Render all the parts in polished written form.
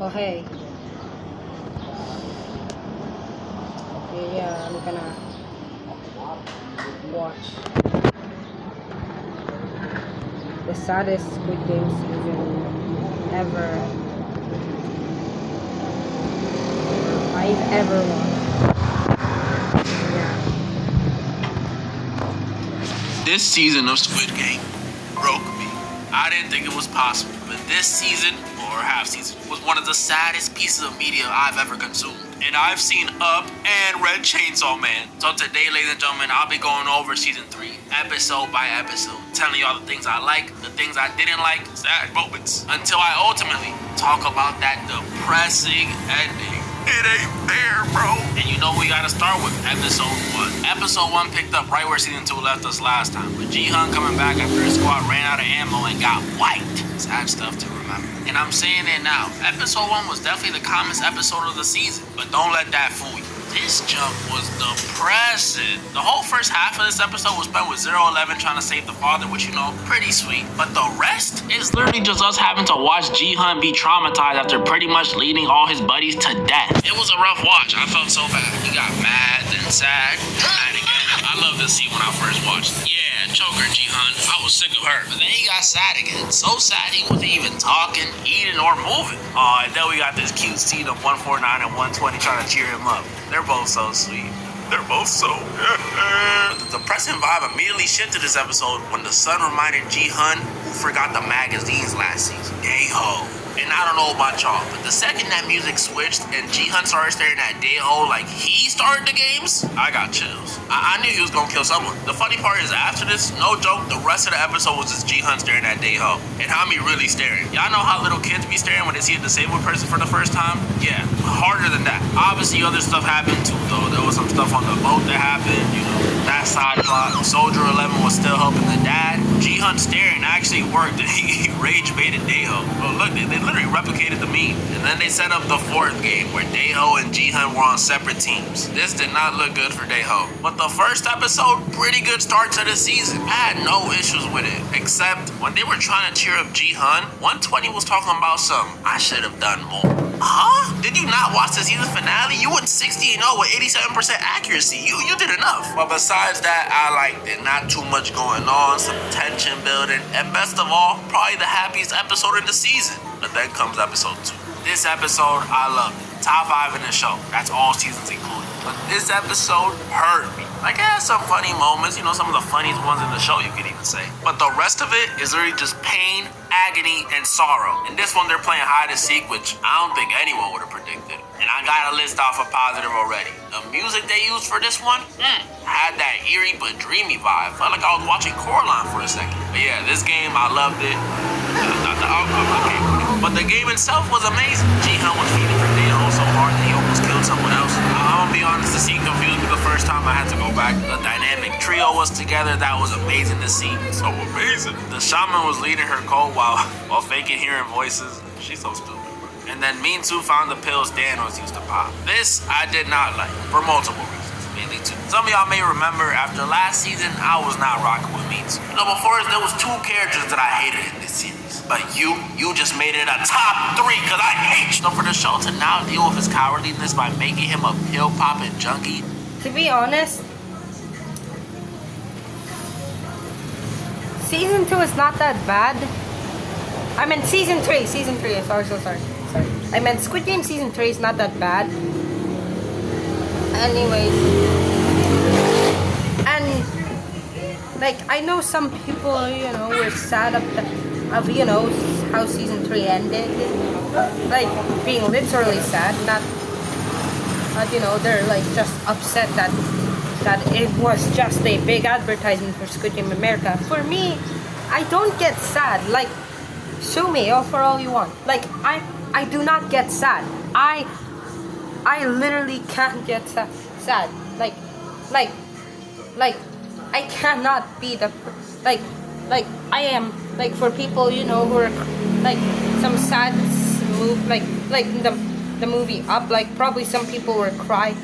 Oh hey, yeah, I'm gonna watch the saddest Squid Game season I've ever watched. Yeah, This season of Squid Game broke me. I didn't think it was possible, but this season, or half season, was one of the saddest pieces of media I've ever consumed. And I've seen Up and Red Chainsaw Man. So today, ladies and gentlemen, I'll be going over season 3, episode by episode, telling y'all the things I like, the things I didn't like, sad moments, until I ultimately talk about that depressing ending. It ain't fair, bro. And you know we gotta start with episode 1. Episode 1 picked up right where season 2 left us last time, with Ji-hun coming back after his squad ran out of ammo and got wiped. Sad stuff to remember. And I'm saying it now, episode 1 was definitely the calmest episode of the season, but don't let that fool you. This jump was depressing. The whole first half of this episode was spent with 011 trying to save the father, which, you know, pretty sweet. But the rest is literally just us having to watch Ji-hun be traumatized after pretty much leading all his buddies to death. It was a rough watch. I felt so bad. He got mad, then sad, mad again. I love this scene when I first watched it. Yeah, choker Ji-hun. I was sick of her. But then he got sad again. So sad he wasn't even talking, eating, or moving. Oh, and then we got this cute scene of 149 and 120 trying to cheer him up. They're both so sweet. They're both so... The depressing vibe immediately shifted this episode when the sun reminded Ji-hun who forgot the magazines last season. Dae-ho. And I don't know about y'all, but the second that music switched and Ji-hun started staring at Dae-ho like he started the games, I got chills. I knew he was gonna kill someone. The funny part is after this, no joke, the rest of the episode was just Ji-hun staring at Dae-ho. And Hami really staring. Y'all know how little kids be staring when they see a disabled person for the first time? Yeah, harder than that. Obviously other stuff happened too though. There was some stuff on the boat that happened, you know, that side plot. Soldier 11 was still helping the dad. Ji-hun staring actually worked and he rage baited Dae-ho. Well look, they literally replicated the meme. And then they set up the fourth game where Dae-ho and Ji-hun were on separate teams. This did not look good for Dae-ho. But the first episode, pretty good start to the season. I had no issues with it, except when they were trying to cheer up Ji-hun, 120 was talking about some, I should have done more. Huh? Did you not watch the season finale? You went 60-0 with 87% accuracy. You did enough. But besides that, I liked it. Not too much going on, some tension building, and best of all, probably the happiest episode of the season. But then comes episode 2. This episode, I loved it. Top 5 in the show. That's all seasons included. But this episode hurt me. Like, it has some funny moments, you know, some of the funniest ones in the show, you could even say. But the rest of it is literally just pain, agony, and sorrow. And this one, they're playing hide and seek, which I don't think anyone would have predicted. And I got a list off a positive already. The music they used for this one, had that eerie but dreamy vibe. Felt like I was watching Coraline for a second. But yeah, this game, I loved it. Not the outcome, okay. But the game itself was amazing. Ji-hun was feeding for Dae-ho so hard that he almost killed someone else. I'm gonna be honest, the scene confused me the first time. I had to go back. The dynamic trio was together. That was amazing to see. So amazing. The shaman was leading her cult while faking hearing voices. She's so stupid. And then Mean 2 found the pills Thanos used to pop. This I did not like for multiple reasons. Mainly two. Some of y'all may remember after last season, I was not rocking with Mean 2. You know, before there was 2 characters that I hated in this series. But you just made it a top 3 because I hate you. So for the show to now deal with his cowardliness by making him a pill-popping junkie. to be honest, season 2 is not that bad. I meant season 3. Sorry. I meant Squid Game season 3 is not that bad. Anyways, and like I know some people, you know, were sad of you know how season 3 ended, like being literally sad, not you know, they're like just upset that it was just a big advertisement for Squid Game America. For me, I don't get sad. Like, sue me for all you want. Like, I do not get sad. I literally can't get sad. Like I cannot be the like I am like for people, you know, who are like some sad move like the movie Up, like probably some people were crying.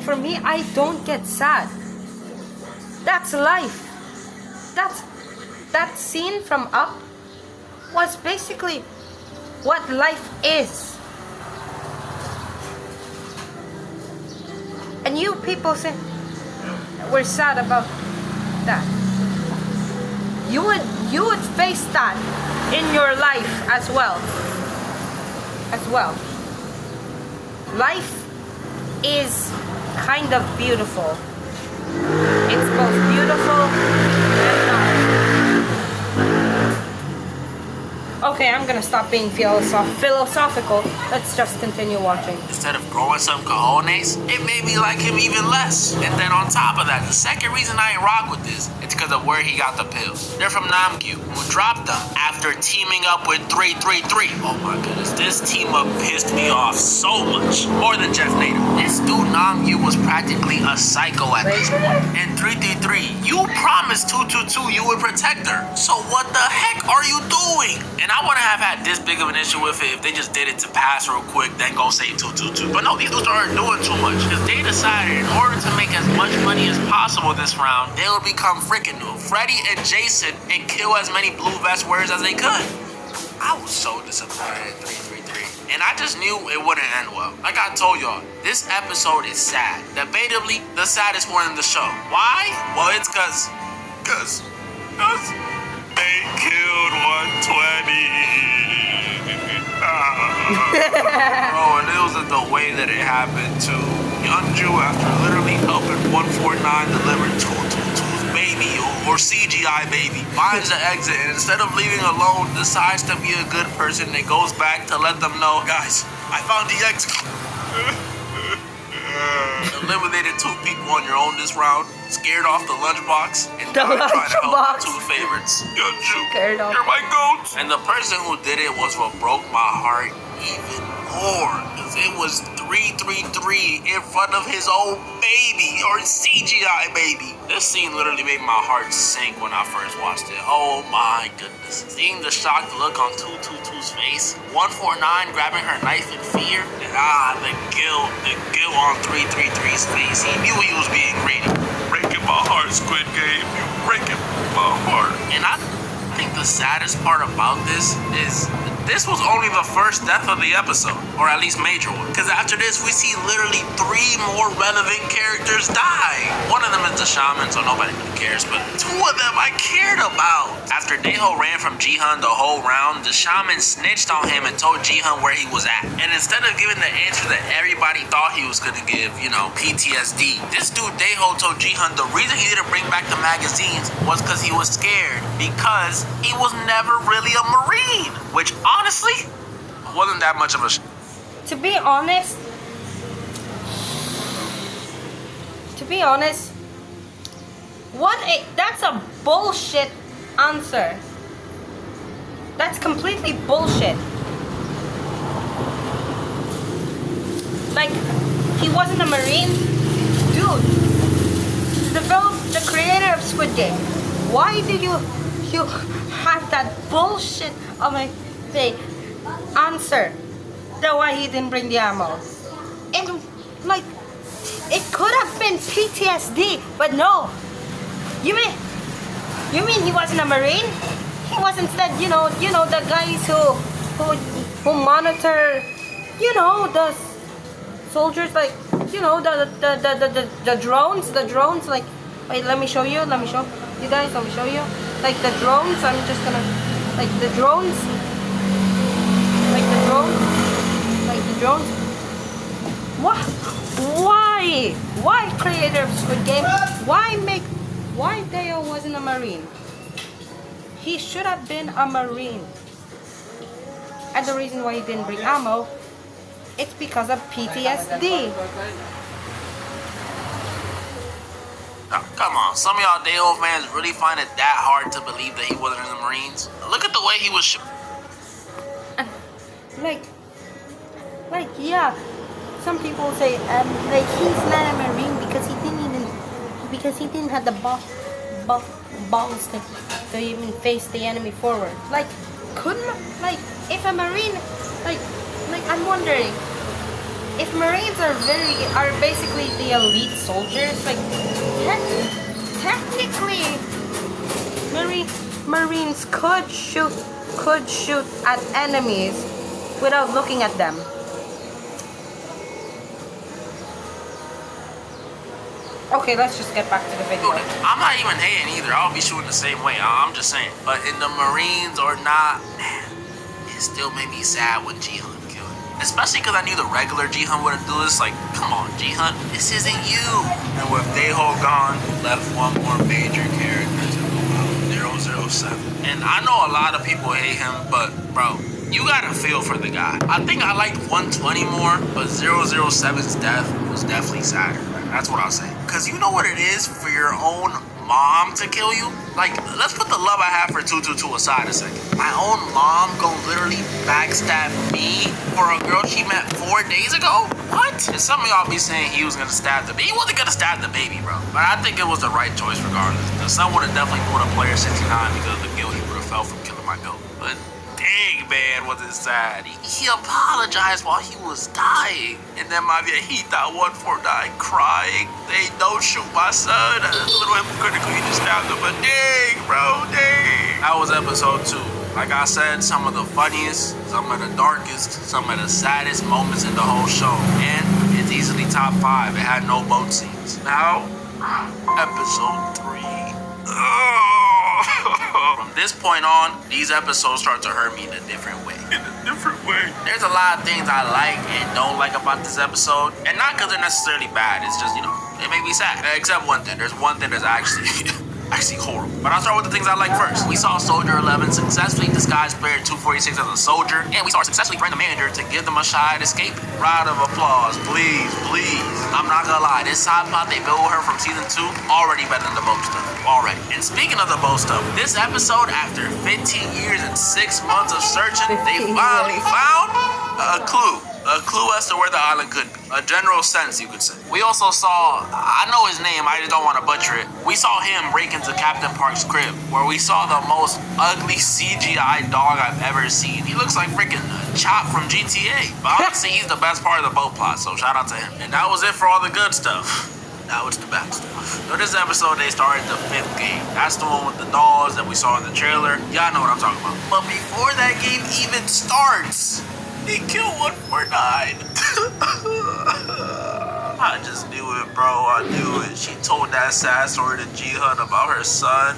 For me, I don't get sad. That's life. That scene from Up was basically what life is. And you people say we're sad about that. You would face that in your life as well. Life is kind of beautiful. It's both beautiful and not. Okay, I'm gonna stop being philosophical. Let's just continue watching. Instead of growing some cojones, it made me like him even less. And then on top of that, the second reason I ain't rock with this, it's because of where he got the pills. They're from Namgyu, who dropped them after teaming up with 333. Oh my goodness, this team up pissed me off so much. More than Jeff Nader. This dude Namgyu was practically a psycho at this point. And 333, you promised 222 you would protect her. So what the heck are you doing? And I wouldn't have had this big of an issue with it if they just did it to pass real quick, then go save 222. But no, these dudes aren't doing too much. Because they decided in order to make as much money as possible this round, they would become freaking Freddy and Jason and kill as many blue vest wearers as they could. I was so disappointed in 333. And I just knew it wouldn't end well. Like I told y'all, this episode is sad. Debatably, the saddest one in the show. Why? Well, it's cause they killed 120. Oh, and it was the way that it happened too. Yeonju, after literally helping 149 deliver 222's baby or CGI baby, finds the exit and instead of leaving alone, decides to be a good person and goes back to let them know, guys, I found the exit. Eliminated 2 people on your own this round, scared off the lunchbox, and now trying to help my 2 favorites. Yeonju, you're my goat. And the person who did it was what broke my heart even more, because it was 333 in front of his own baby, or CGI baby. This scene literally made my heart sink when I first watched it. Oh my goodness. Seeing the shocked look on 222's face, 149 grabbing her knife in fear, and the guilt on 333's face. He knew he was being greedy. Breaking my heart, Squid Game. You breaking my heart. And I think the saddest part about this is this was only the first death of the episode, or at least major one. Because after this, we see literally 3 more relevant characters die. One of them is the shaman, so nobody really cares, but 2 of them I cared about. After Daeho ran from Jihan the whole round, the shaman snitched on him and told Jihan where he was at. And instead of giving the answer that everybody thought he was gonna give, PTSD, this dude Daeho told Jihan the reason he didn't bring back the magazines was because he was scared, because he was never really a Marine, which honestly wasn't that much of a To be honest, that's a bullshit answer. That's completely bullshit. Like, he wasn't a Marine? Dude, the creator of Squid Game, why do you have that bullshit of a answer that why he didn't bring the ammo? And like, it could have been PTSD, but no. You mean he wasn't a Marine? He was instead, the guys who monitor, the soldiers, like, the drones, like, wait, let me show you guys, let me show you, like the drones. I'm just gonna, like the drones, what? Why creator of Squid Game? Why Daeho wasn't a Marine? He should have been a Marine. And the reason why he didn't bring ammo, it's because of PTSD. Oh, come on, some of y'all Daeho fans really find it that hard to believe that he wasn't in the Marines? Look at the way he was yeah, some people say he's not a Marine because he didn't have the balls to even face the enemy forward. Like, if a Marine, I'm wondering if Marines are basically the elite soldiers. Like, technically, Marines could shoot at enemies without looking at them. Okay, let's just get back to the video. Dude, I'm not even hating either. I'll be shooting the same way. I'm just saying. But in the Marines or not, man, it still made me sad when Jihan killed him. Especially because I knew the regular Jihan wouldn't do this. Like, come on, Jihan, this isn't you. And with Daeho gone, left one more major character to go out, 007. And I know a lot of people hate him, but bro, you gotta feel for the guy. I think I liked 120 more, but 007's death was definitely sadder. That's what I'll say. Cause you know what it is for your own mom to kill you? Like, let's put the love I have for 222 aside a second. My own mom gonna literally backstab me for a girl she met 4 days ago? What? And some of y'all be saying he was gonna stab the baby. He wasn't gonna stab the baby, bro. But I think it was the right choice regardless. The son would have definitely pulled a player 69 because of the guilt he would have felt from killing my goat. But dang, man, was it sad. He apologized while he was dying. And then my viejita 149 crying. They don't shoot my son. That's a little hypocritical. You just stabbed him. But dang, bro, dang. That was episode 2. Like I said, some of the funniest, some of the darkest, some of the saddest moments in the whole show. And it's easily top 5. It had no boat scenes. Now, episode 3. From this point on, these episodes start to hurt me in a different way. There's a lot of things I like and don't like about this episode. And not because they're necessarily bad. It's just, it made me sad. Except one thing. There's one thing that's actually horrible. But I'll start with the things I like first. We saw Soldier 11 successfully disguise player 246 as a soldier. And we saw her successfully train the manager to give them a shot at escape. Round of applause, please, please. I'm not gonna lie, this side plot they built her from season 2, already better than the boat stuff. Already. And speaking of the boat stuff, this episode, after 15 years and 6 months of searching, they finally found a clue. A clue as to where the island could be. A general sense, you could say. We also saw, I know his name, I just don't want to butcher it. We saw him break into Captain Park's crib, where we saw the most ugly CGI dog I've ever seen. He looks like freaking Chop from GTA. But honestly, he's the best part of the boat plot, so shout out to him. And that was it for all the good stuff. Now it's the bad stuff. So this episode, they started the 5th game. That's the one with the dolls that we saw in the trailer. Y'all know what I'm talking about. But before that game even starts, he killed 149. I just knew it, bro. I knew it. She told that sad story to Jihan about her son.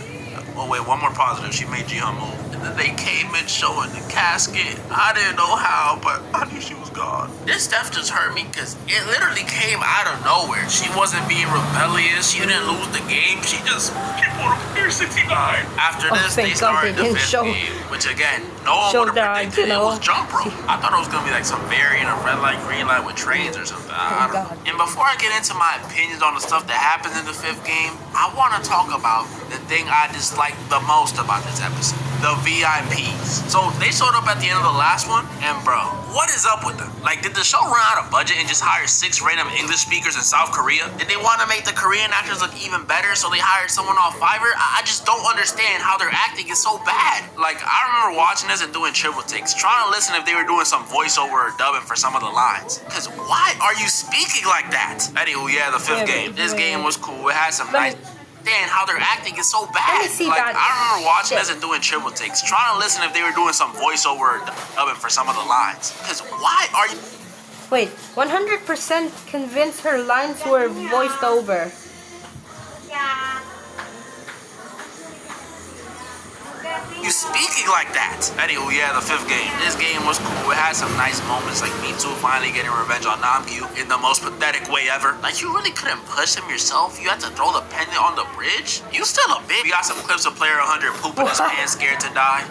Oh, wait, one more positive. She made Jihan move. And then they came in showing the casket. I didn't know how, but I knew she was gone. This stuff just hurt me because it literally came out of nowhere. She wasn't being rebellious. She didn't lose the game. She just pulled up here 69. After this, they started the 5th game, which again, no one would have predicted it was jump rope. I thought it was going to be like some variant of red light, green light with trains or something. I don't know. And before I get into my opinions on the stuff that happens in the 5th game, I want to talk about the thing I dislike the most about this episode. The VIPs. So they showed up at the end of the last one, and bro, what is up with them? Like, did the show run out of budget and just hire 6 random English speakers in South Korea? Did they want to make the Korean actors look even better, so they hired someone off Fiverr? I just don't understand how their acting is so bad. Like, I remember watching this and doing triple takes, trying to listen if they were doing some voiceover or dubbing for some of the lines. Cause why are you speaking like that? Anywho, yeah, the 5th game. This game was cool. It had some nice. How their acting is so bad. Like, I remember watching this and doing triple takes, trying to listen if they were doing some voiceover or dubbing for some of the lines. Cause why are you? Wait, 100% convinced her lines were voiced over. You speaking like that? Anywho, yeah, the 5th game. This game was cool. It had some nice moments, like me too finally getting revenge on Namgyu in the most pathetic way ever. Like, you really couldn't push him yourself. You had to throw the pendant on the bridge. You still a bitch. We got some clips of Player 100 pooping his pants, scared to die.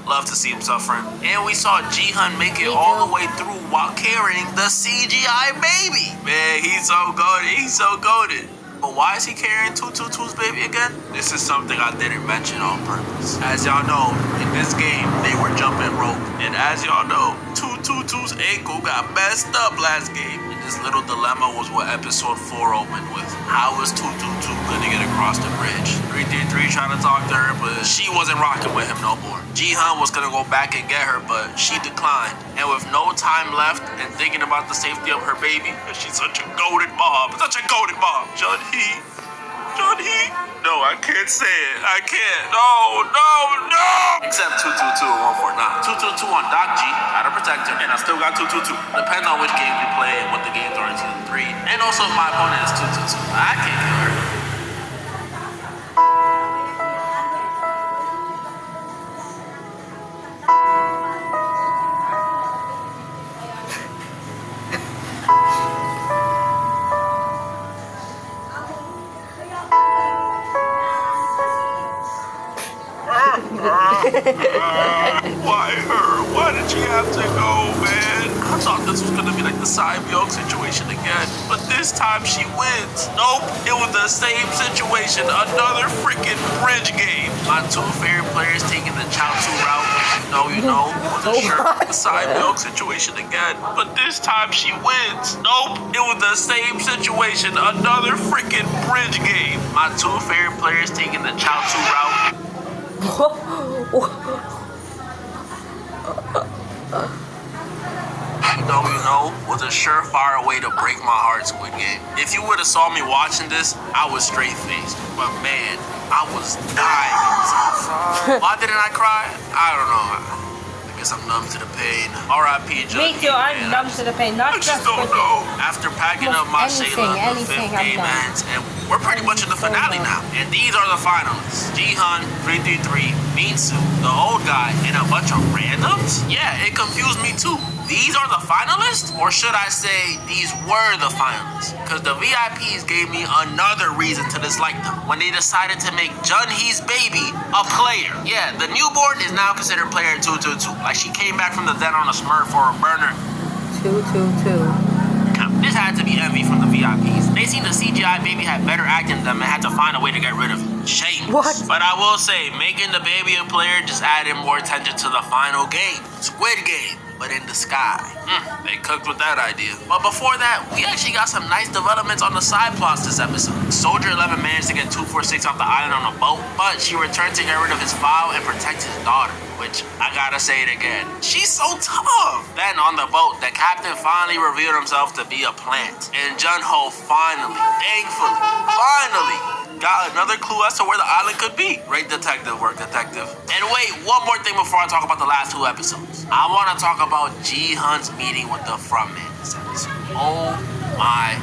Love to see him suffering. And we saw Jihan make it all the way through while carrying the CGI baby. Man, he's so goated. He's so goated. But why is he carrying 222's baby again? This is something I didn't mention on purpose. As y'all know, in this game, they were jumping rope. And as y'all know, 222's ankle got messed up last game. And this little dilemma was what episode 4 opened with. How was 222 gonna get across the bridge? 333 trying to talk to her, but she wasn't rocking with him no more. Jihan was gonna go back and get her, but she declined. And with no time left and thinking about the safety of her baby, because she's such a goated mom, Johnny? No, I can't say it. I can't. No, no, no! Except 222 and 149. 222 on Doc G, out of Protector, and I still got 222. Depends on which game we play and what the games are in Season 3. And also if my opponent is 222. I can't kill her. Why her? Why did she have to go, man? I thought this was gonna be like the Cyborg situation again, but this time she wins. Nope, it was the same situation. Another freaking bridge game. My two favorite players taking the Chaozu route. You know, wasn't sure the Cyborg situation again, but this time she wins. Nope, it was the same situation. Another freaking bridge game. My two favorite players taking the Chaozu route. Was a surefire way to break my heart, Squid Game. If you would have saw me watching this, I was straight faced. But man, I was dying. Why didn't I cry? I don't know. I guess I'm numb to the pain. R.I.P. Me too, I'm numb to the pain. Not just Squid Game. After packing up my Shayla, the fifth game ends, and we're pretty much in the finale now. And these are the finalists. Jihan, 333, Minsu, the old guy, and a bunch of randoms? Yeah, it confused me too. These are the finalists? Or should I say these were the finalists? Because the VIPs gave me another reason to dislike them when they decided to make Junhee's baby a player. Yeah, the newborn is now considered player 222. Like she came back from the dead on a smurf or a burner. 222. This had to be envy from the VIPs. They seen the CGI baby had better acting than them and had to find a way to get rid of it. Shame. What? But I will say, making the baby a player just added more attention to the final game. Squid Game, but in the sky. They cooked with that idea. But before that, we actually got some nice developments on the side plots this episode. Soldier 11 managed to get 246 off the island on a boat, but she returned to get rid of his file and protect his daughter. Which, I gotta say it again, she's so tough. Then on the boat, the captain finally revealed himself to be a plant. And Junho finally, thankfully, got another clue as to where the island could be. Great detective work, detective. And wait, one more thing before I talk about the last two episodes. I want to talk about Jihan's meeting with the frontman this episode. Oh my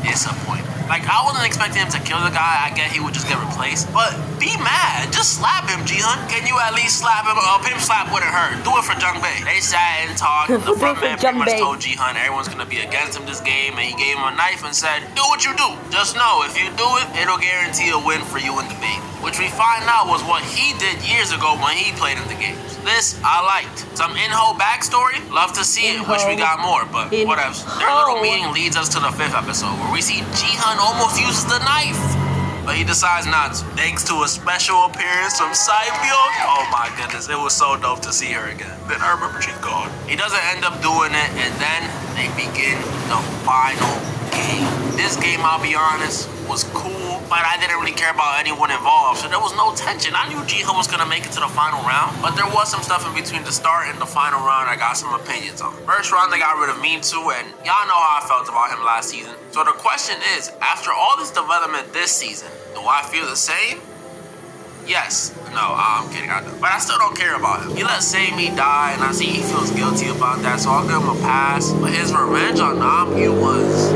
disappointment. Like, I wasn't expecting him to kill the guy. I get he would just get replaced. But be mad. Just slap him, Jihan. Can you at least slap him? Pimp slap wouldn't hurt. Do it for Junbae. They sat and talked. The frontman pretty much told Jihan everyone's going to be against him this game. And he gave him a knife and said, do what you do. Just know, if you do it, it'll guarantee a win for you and the baby. Which we find out was what he did years ago when he played in the games. This, I liked. Some in-ho backstory? Love to see it. Wish we got more, but whatever. Their little meeting leads us to the 5th episode, where we see Jihan almost uses the knife, but he decides not to, thanks to a special appearance from Saibyo. Oh my goodness, it was so dope to see her again. Then I remember she's gone. He doesn't end up doing it, and then they begin the final game. This game, I'll be honest, was cool, but I didn't really care about anyone involved, so there was no tension. I knew Jihan was gonna make it to the final round, but there was some stuff in between the start and the final round I got some opinions on. First round, they got rid of Minsu, and y'all know how I felt about him last season. So the question is, after all this development this season, do I feel the same? Yes. No, I'm kidding, I know. But I still don't care about him. He let Sammy die, and I see he feels guilty about that, so I'll give him a pass. But his revenge on Nambu was...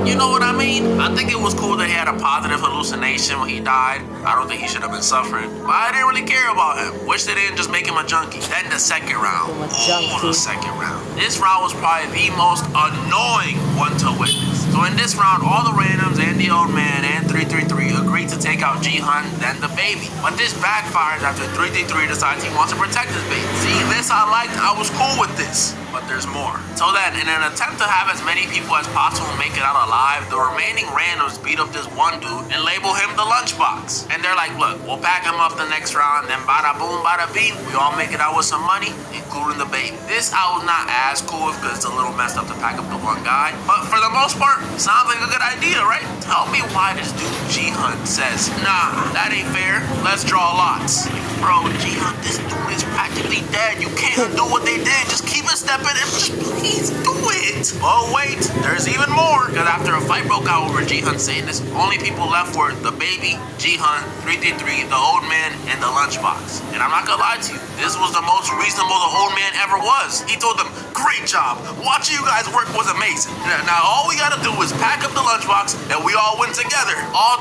You know what I mean? I think it was cool that he had a positive hallucination when he died. I don't think he should have been suffering. But I didn't really care about him. Wish they didn't just make him a junkie. Then the second round. Ooh, the second round. This round was probably the most annoying one to witness. So in this round, all the randoms and the old man and 333 agreed to take out Jihan, then the baby. But this backfires after 333 decides he wants to protect his baby. See, this I liked. I was cool with this. But there's more. So then, in an attempt to have as many people as possible make it out alive, the remaining randoms beat up this one dude and label him the lunchbox. And they're like, look, we'll pack him up the next round, then bada boom, bada beam, we all make it out with some money, including the baby. This I was not as cool with because it's a little messed up to pack up the one guy. But for the most part, sounds like a good idea, right? Tell me why this dude Jihan says, nah, that ain't fair, let's draw lots. Like, bro, Jihan, this dude is practically practically dead. You can't undo what they did. Just keep it stepping and just please do it. Oh wait, there's even more. Because after a fight broke out over Jihan saying this, only people left were the baby, Jihan, 333, the old man, and the lunchbox. And I'm not gonna lie to you, this was the most reasonable the old man ever was. He told them, great job. Watching you guys work was amazing. Now all we gotta do is pack up the lunchbox and we all win together. All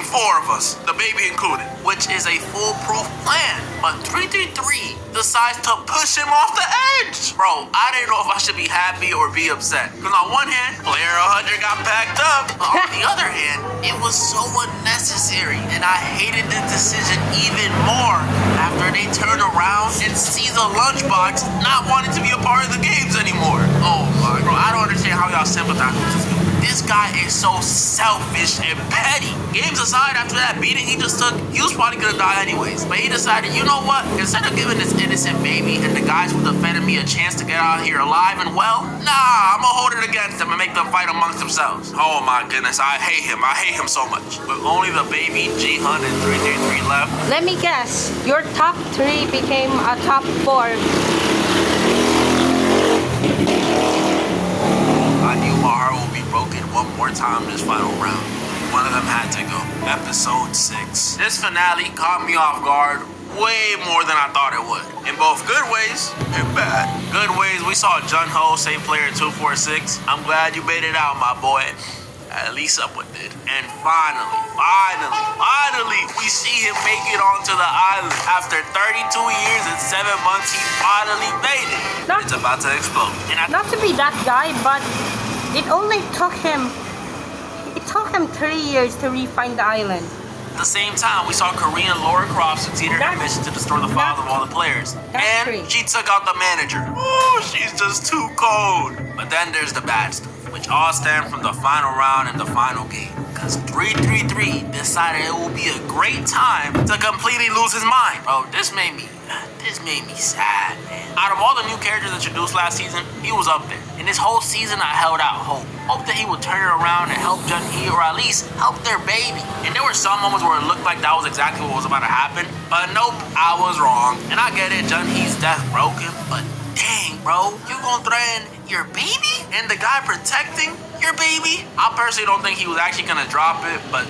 four of us, the baby included, which is a foolproof plan. But 333 decides to push him off the edge. Bro, I didn't know if I should be happy or be upset. Because on one hand, player 100 got packed up. But on the other hand, it was so unnecessary. And I hated the decision even more after they turned around and see the lunchbox not wanting to be a part of the games anymore. Oh my, bro, I don't understand how y'all sympathize with this dude. This guy is so selfish and petty. Games aside, after that beating he just took, he was probably gonna die anyways. But he decided, you know what? Instead of giving this innocent baby and the guys who defended me a chance to get out of here alive and well, nah, I'm gonna hold it against them and make them fight amongst themselves. Oh my goodness, I hate him. I hate him so much. With only the baby, Jihan, and 333 left. Let me guess, your top 3 became a top 4. I knew my heart would be broken one more time this final round. One of them had to go. Episode 6. This finale caught me off guard way more than I thought it would. In both good ways and bad. Good ways, we saw Jun-Ho save player 246. I'm glad you made it out, my boy. At least someone did. And finally, we see him make it onto the island. After 32 years and 7 months, he finally made it. It's about to explode. And Not to be that guy, but it only took him 3 years to refine the island. At the same time, we saw Korean Laura Croft succeed in her mission to destroy the files of all the players. And she took out the manager. Oh, she's just too cold. But then there's the bad stuff, which all stem from the final round and the final game. Because 333 decided it would be a great time to completely lose his mind. Bro, this made me sad, man. Out of all the new characters introduced last season, he was up there. And this whole season, I held out hope. Hope that he would turn it around and help Jun-Hee, or at least help their baby. And there were some moments where it looked like that was exactly what was about to happen. But nope, I was wrong. And I get it, Jun-Hee's death broke him. But dang, bro, you gonna threaten your baby? And the guy protecting your baby? I personally don't think he was actually gonna drop it, but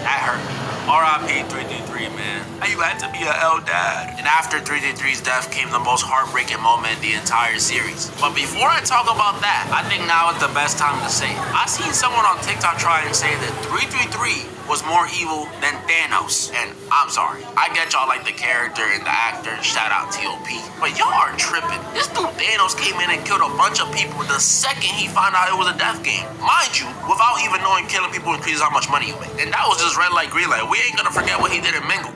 that hurt me. R.I.P. 333, man. You had to be a L dad. And after 333's death came the most heartbreaking moment in the entire series. But before I talk about that, I think now is the best time to say it. I seen someone on TikTok try and say that 333 was more evil than Thanos. And I'm sorry. I get y'all like the character and the actor. Shout out T.O.P. But y'all are tripping. This dude Thanos came in and killed a bunch of people the second he found out it was a death game. Mind you, without even knowing killing people increases how much money you make. And that was just red light, green light. We ain't gonna forget what he did in Mingle.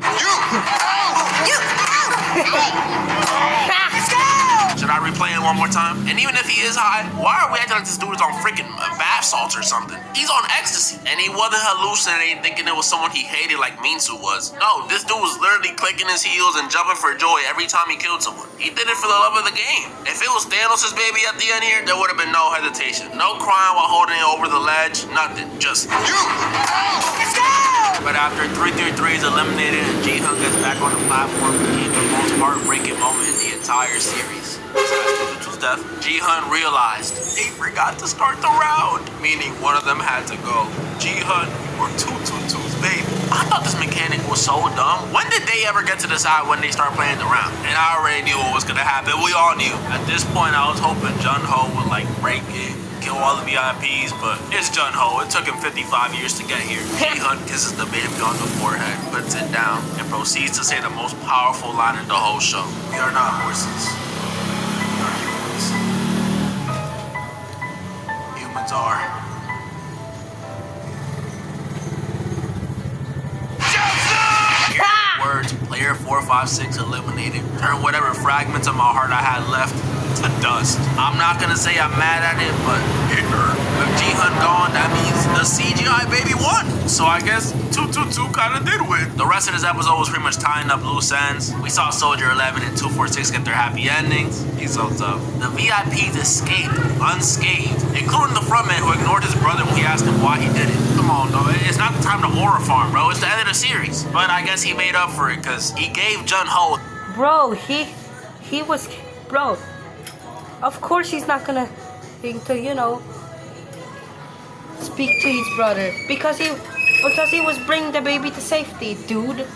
Should I replay it one more time? And even if he is high, why are we acting like this dude is on freaking bath salts or something? He's on ecstasy. And he wasn't hallucinating thinking it was someone he hated like Minsu was. No, this dude was literally clicking his heels and jumping for joy every time he killed someone. He did it for the love of the game. If it was Thanos' baby at the end here, there would have been no hesitation. No crying while holding it over the ledge. Nothing. Just let's go! But after 333 is eliminated and Jihan gets back on the platform, it became the most heartbreaking moment in the entire series. Besides 222's death, Jihan realized he forgot to start the round, meaning one of them had to go. Jihan or 222's baby. I thought this mechanic was so dumb. When did they ever get to decide when they start playing the round? And I already knew what was gonna happen. We all knew. At this point, I was hoping Jun-Ho would like break it, kill all the VIPs, but it's Jun-Ho. It took him 55 years to get here. Jihan kisses the baby on the forehead, puts it down, and proceeds to say the most powerful line in the whole show. We are not horses. We are humans. Humans are. Words, player 456 eliminated. Turn whatever fragments of my heart I had left to dust. I'm not gonna say I'm mad at it, but it hurt. With Jihan gone, that means the CGI baby won. So I guess 222 kinda did win. The rest of this episode was pretty much tying up loose ends. We saw Soldier 11 and 246 get their happy endings. He's so tough. The VIPs escaped unscathed, including the frontman who ignored his brother when he asked him why he did it. Come on, though. It's not the time to aura farm, bro. It's the end of the series. But I guess he made up for it because he gave Jun-Ho Bro, he was, bro. Of course he's not gonna think to, you know, speak to his brother because he was bringing the baby to safety, dude.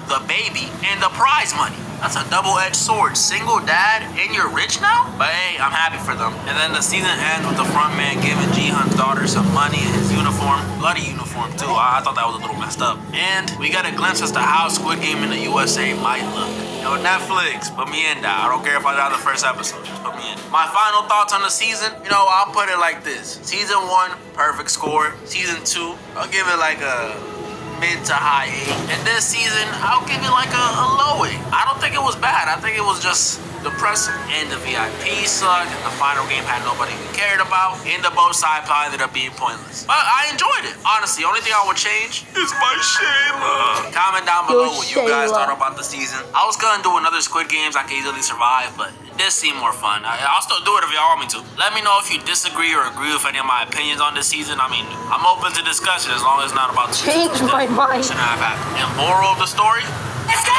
The baby and the prize money. That's a double-edged sword. Single dad and you're rich now? But hey, I'm happy for them. And then the season ends with the front man giving Jihan's daughter some money in his uniform. Bloody uniform too. I thought that was a little messed up. And we got a glimpse as to how Squid Game in the USA might look. Yo, Netflix, put me in now. I don't care if I die the first episode. Just put me in. My final thoughts on the season, you know, I'll put it like this. Season 1, perfect score. Season 2, I'll give it like a mid to high 8. And this season, I'll give it like a low 8. I don't think it was bad. I think it was just depressing. And the VIP sucked, and the final game had nobody we cared about. And the both side plot ended up being pointless. But I enjoyed it. Honestly, only thing I would change is my Shayla. Comment down below what you guys thought about the season. I was gonna do another Squid Games I could easily survive, but this seemed more fun. I'll still do it if y'all want me to. Let me know if you disagree or agree with any of my opinions on this season. I mean, I'm open to discussion as long as it's not about change my mind. Shouldn't have happened. And moral of the story? Let's go!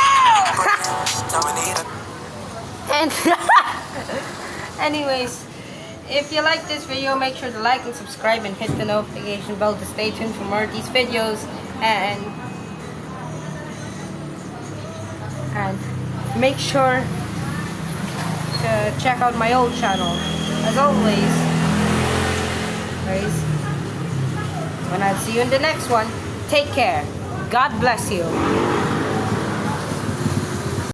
And anyways, if you like this video, make sure to like and subscribe and hit the notification bell to stay tuned for more of these videos. And make sure to check out my old channel. As always, guys, when I see you in the next one, take care. God bless you.